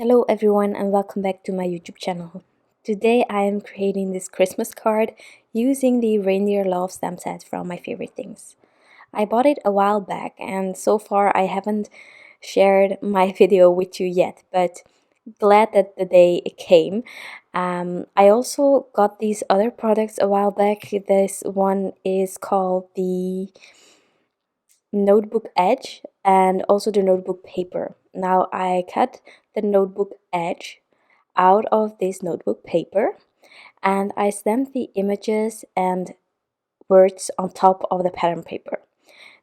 Hello everyone and welcome back to my YouTube channel. Today I am creating this Christmas card using the Reindeer Love stamp set from My Favorite Things. I bought it a while back and so far I haven't shared my video with you yet, but glad that the day it came. I also got these other products a while back. This one is called the notebook edge and also the notebook paper. Now I cut the notebook edge out of this notebook paper and I stamped the images and words on top of the pattern paper.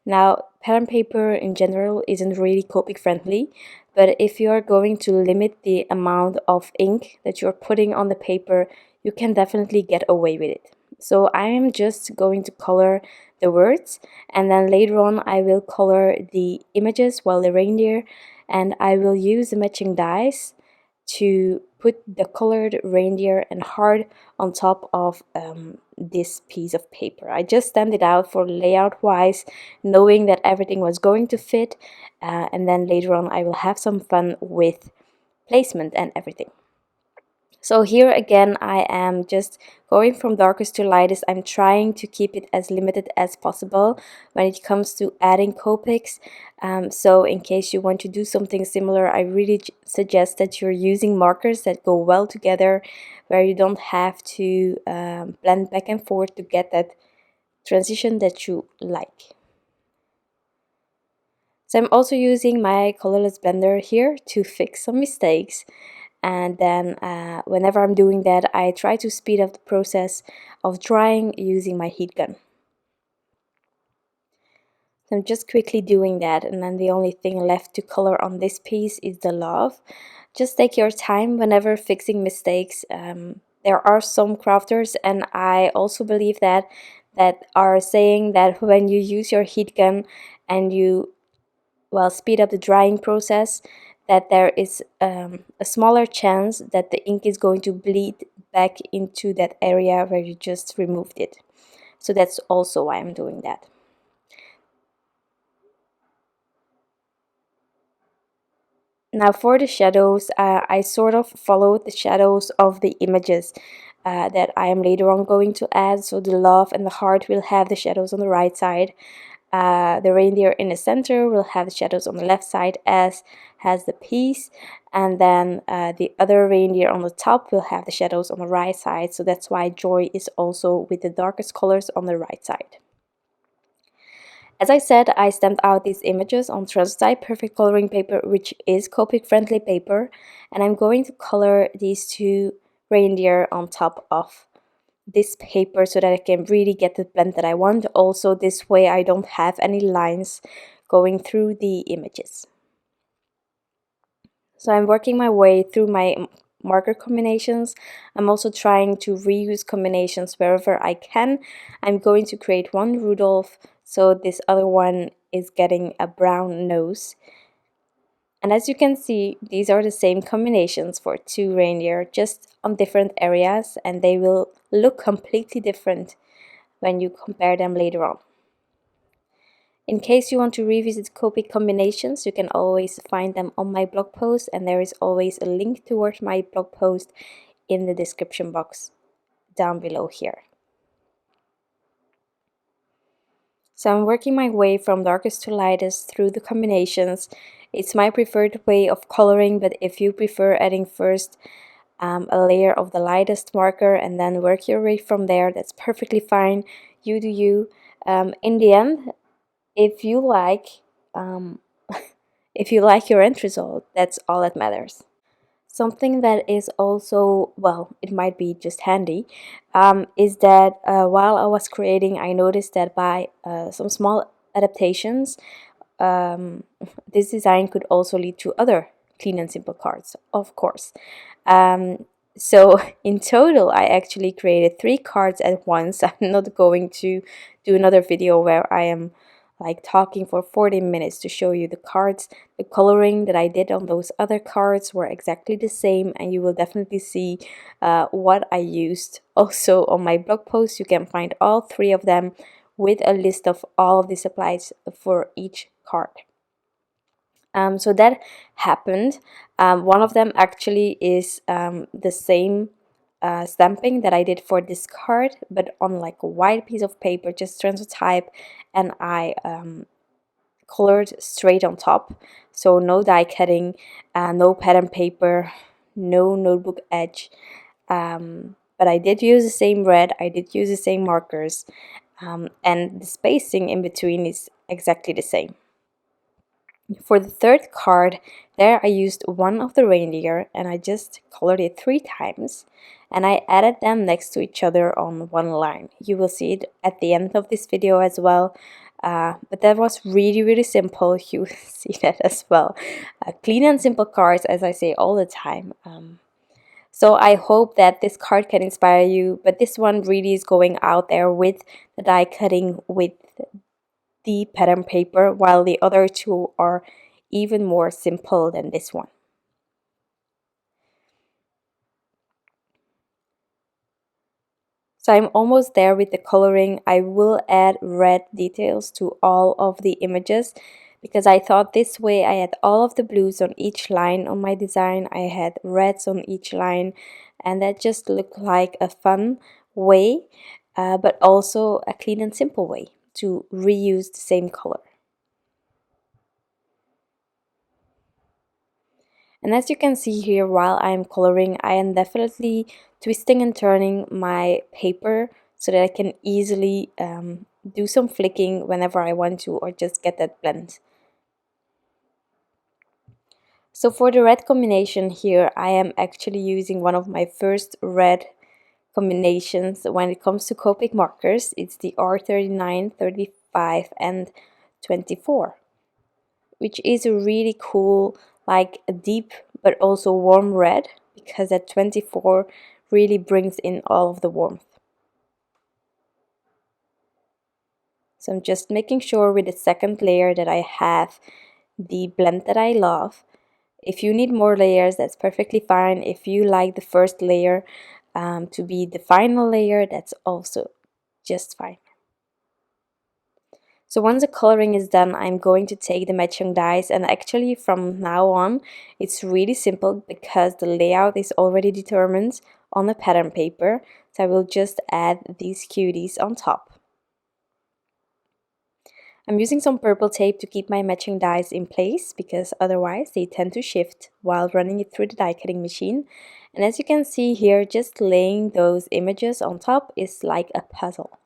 Now, pattern paper in general isn't really Copic friendly, but if you're going to limit the amount of ink that you're putting on the paper, you can definitely get away with it. So I am just going to color the words, and then later on I will color the images, well, the reindeer, and I will use the matching dies to put the colored reindeer and heart on top of this piece of paper. I just stamped it out for layout wise, knowing that everything was going to fit, and then later on I will have some fun with placement and everything. So here again I am just going from darkest to lightest. I'm trying to keep it as limited as possible when it comes to adding Copics. So in case you want to do something similar, I really suggest that you're using markers that go well together, where you don't have to blend back and forth to get that transition that you like. So I'm also using my colorless blender here to fix some mistakes. And then whenever I'm doing that, I try to speed up the process of drying using my heat gun. So I'm just quickly doing that, and then the only thing left to color on this piece is the love. Just take your time whenever fixing mistakes. There are some crafters, and I also believe that are saying that when you use your heat gun and you speed up the drying process, that there is a smaller chance that the ink is going to bleed back into that area where you just removed it. So that's also why I'm doing that. Now for the shadows, I sort of followed the shadows of the images that I am later on going to add. So the love and the heart will have the shadows on the right side. The reindeer in the center will have the shadows on the left side, as has the piece, and then the other reindeer on the top will have the shadows on the right side. So that's why Joy is also with the darkest colors on the right side. As I said, I stamped out these images on Transotype perfect coloring paper, which is Copic friendly paper, and I'm going to color these two reindeer on top of this paper so that I can really get the blend that I want. Also, this way I don't have any lines going through the images. So I'm working my way through my marker combinations. I'm also trying to reuse combinations wherever I can. I'm going to create one Rudolph, so this other one is getting a brown nose. And as you can see, these are the same combinations for two reindeer, just on different areas, and they will look completely different when you compare them later on. In case you want to revisit Copic combinations, you can always find them on my blog post, and there is always a link towards my blog post in the description box down below here. So I'm working my way from darkest to lightest through the combinations. It's my preferred way of coloring, but if you prefer adding first a layer of the lightest marker and then work your way from there, that's perfectly fine. You do you. In the end, if you like if you like your end result, that's all that matters. Something that is also, well, it might be just handy, is that while I was creating, I noticed that by some small adaptations, this design could also lead to other clean and simple cards, of course. So in total, I actually created 3 cards at once. I'm not going to do another video where I am like talking for 40 minutes to show you the cards. The coloring that I did on those other cards were exactly the same, and you will definitely see what I used. Also on my blog post, you can find all 3 of them with a list of all of the supplies for each card. So that happened. One of them actually is the same stamping that I did for this card, but on like a white piece of paper, just Transotype, and I colored straight on top. So no die cutting, no pattern paper, no notebook edge. But I did use the same red, I did use the same markers, and the spacing in between is exactly the same. For the third card, there I used one of the reindeer and I just colored it 3 times, and I added them next to each other on one line. You will see it at the end of this video as well, but that was really simple. You will see that as well. Clean and simple cards, as I say all the time. So I hope that this card can inspire you, but this one really is going out there with the die cutting, with the pattern paper, while the other two are even more simple than this one. So I'm almost there with the coloring. I will add red details to all of the images because I thought this way I had all of the blues on each line on my design. I had reds on each line, and that just looked like a fun way, but also a clean and simple way to reuse the same color. And as you can see here, while I'm coloring, I am definitely twisting and turning my paper so that I can easily do some flicking whenever I want to, or just get that blend. So for the red combination here, I am actually using one of my first red combinations when it comes to Copic markers. It's the R39, 35 and 24, which is a really cool, like a deep but also warm red, because that 24 really brings in all of the warmth. So I'm just making sure with the second layer that I have the blend that I love. If you need more layers, that's perfectly fine. If you like the first layer to be the final layer, that's also just fine. So once the coloring is done, I'm going to take the matching dies, and actually from now on it's really simple because the layout is already determined on the pattern paper. So I will just add these cuties on top. I'm using some purple tape to keep my matching dies in place because otherwise they tend to shift while running it through the die cutting machine. And as you can see here, just laying those images on top is like a puzzle.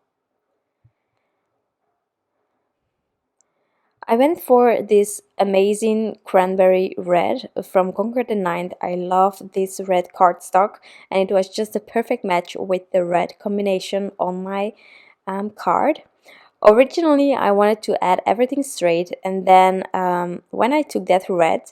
I went for this amazing cranberry red from Concord the 9th. I love this red cardstock, and it was just a perfect match with the red combination on my card. Originally, I wanted to add everything straight, and then when I took that red,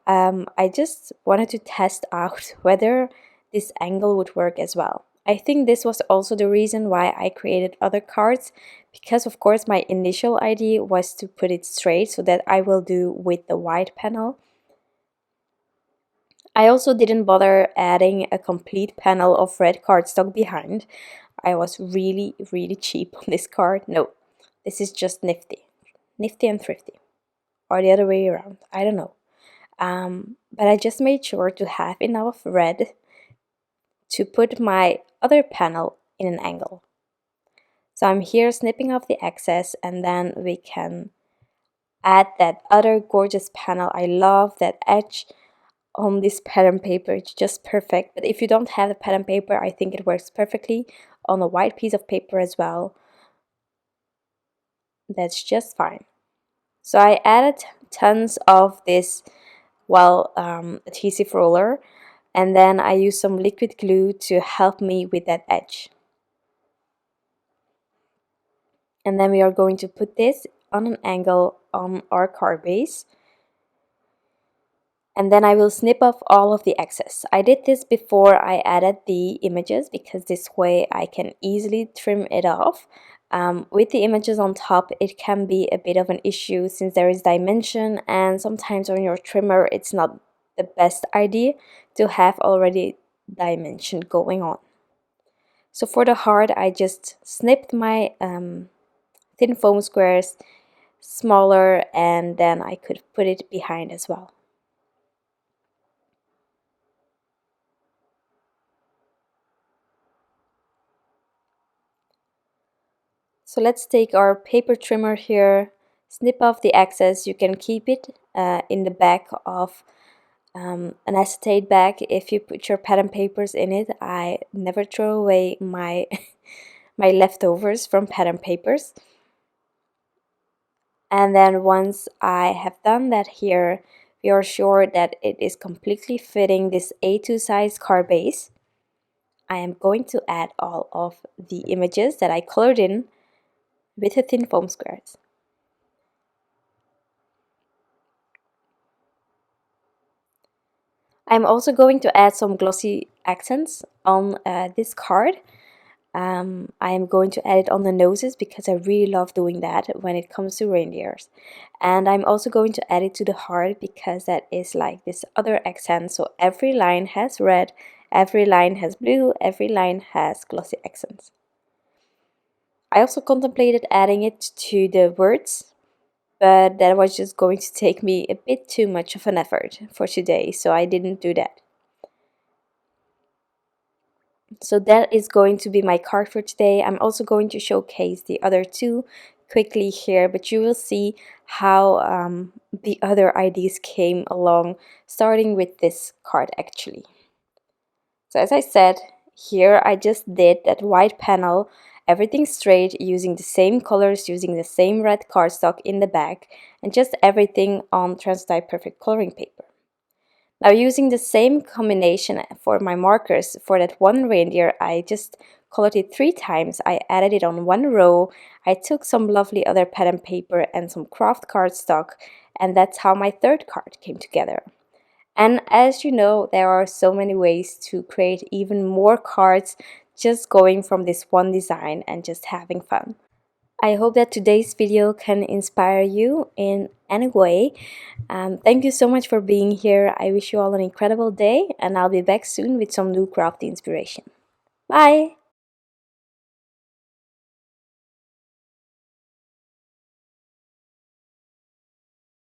I just wanted to test out whether this angle would work as well. I think this was also the reason why I created other cards, because of course my initial idea was to put it straight, so that I will do with the white panel. I also didn't bother adding a complete panel of red cardstock behind. I was really cheap on this card. No, this is just nifty and thrifty, or the other way around, I don't know. But I just made sure to have enough red to put my other panel in an angle. So I'm here snipping off the excess, and then we can add that other gorgeous panel. I love that edge on this pattern paper, it's just perfect. But if you don't have the pattern paper, I think it works perfectly on a white piece of paper as well. That's just fine. So I added tons of this adhesive roller, and then I use some liquid glue to help me with that edge. And then we are going to put this on an angle on our card base, and then I will snip off all of the excess. I did this before I added the images because this way I can easily trim it off. With the images on top, it can be a bit of an issue since there is dimension, and sometimes on your trimmer it's not the best idea to have already dimension going on. So for the heart, I just snipped my thin foam squares, smaller, and then I could put it behind as well. So let's take our paper trimmer here, snip off the excess. You can keep it in the back of an acetate bag if you put your pattern papers in it. I never throw away my my leftovers from pattern papers. And then once I have done that here, we are sure that it is completely fitting this A2 size card base. I am going to add all of the images that I colored in with the thin foam squares. I'm also going to add some glossy accents on this card. I am going to add it on the noses because I really love doing that when it comes to reindeers. And I'm also going to add it to the heart because that is like this other accent. So every line has red, every line has blue, every line has glossy accents. I also contemplated adding it to the words, but that was just going to take me a bit too much of an effort for today, so I didn't do that. So that is going to be my card for today. I'm also going to showcase the other two quickly here, but you will see how the other ideas came along, starting with this card actually. So as I said, here I just did that white panel, everything straight, using the same colors, using the same red cardstock in the back, and just everything on Transotype Perfect coloring paper. Now using the same combination for my markers for that one reindeer, I just colored it 3 times. I added it on one row. I took some lovely other pattern paper and some craft cardstock, and that's how my third card came together. And as you know, there are so many ways to create even more cards just going from this one design and just having fun. I hope that today's video can inspire you in any way. Thank you so much for being here. I wish you all an incredible day, and I'll be back soon with some new crafty inspiration. Bye!